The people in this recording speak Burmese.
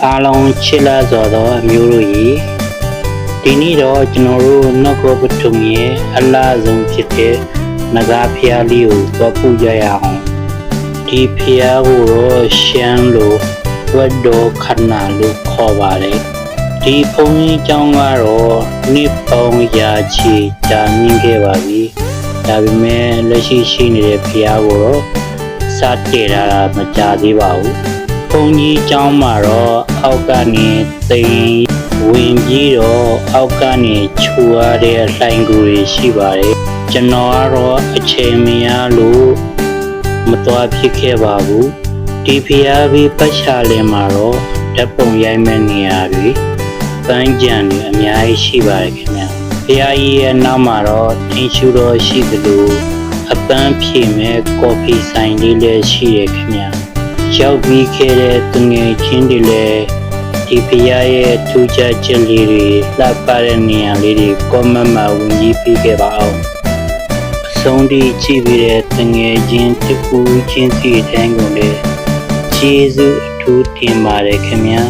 အားလုံးချစ်လာစွာသောအမျိုးတို့၏ဒီနေ့တော့ကျွန်တော်တို့နှုတ်ကိုပထုံရဲ့အလားဆုံးဖြစ်တဲ့နဂါဖျားလေးကိုသွားပူကြရအောင်ဒီဖျားကိုတော့ရှမ်းလို့ဝတ်တော်ခဏလို့ခေါ်ပါတယ်ဒီဘုန်းကြီးကျောင်းကတော့နှစ်ပေါင်းရာချီကြာမြင့်ခဲ့ပါပြီဒါပေမဲ့လက်ရှိရှိနေတဲ့ဖျားကိုတော့စတင်တာမကြာသေးပါဘူးဘုန်းကြီးကျောင်းမှာတော့အောက်ကနေသိမ်ဝင်ပြီးတော့အောက်ကနေခြူရတဲ့လှိုင်ကူတွေရှိပါတယ်ကျွန်တော်ကတော့အချိန်မရလို့မတော်ဖြစ်ခဲ့ပါဘူးဒီဖျားပြီးပတ်ချလင်မှာတော့ဓာတ်ပုံရိုက်မဲ့နေရာတွေပန်းကြံတွေအများကြီးရှိပါတယ်ခင်ဗျာဖျားကြီးရဲ့နောက်မှာတော့ထင်းရှူတော်ရှိသလိုအပန်းဖြေမဲ့ကော်ဖီဆိုင်လေးလည်းရှိရခင်ဗျာရောက်ပြီးခဲ့တဲ့သူငယ်ချင်းတွေလည်းဒီဖျားရဲ့ထူးခြားချက်လေးတွေလှပတဲ့နေရာလေးတွေကောမန့်မှာဝင်ကြီးပြီးခဲ့ပါအောင်အဆုံးထိကြည့်ပြီးတဲ့သူငယ်ချင်းတကူချင်းစီတိုင်းကိုလည်းကျေးဇူးအထူးတင်ပါတယ်ခင်ဗျာ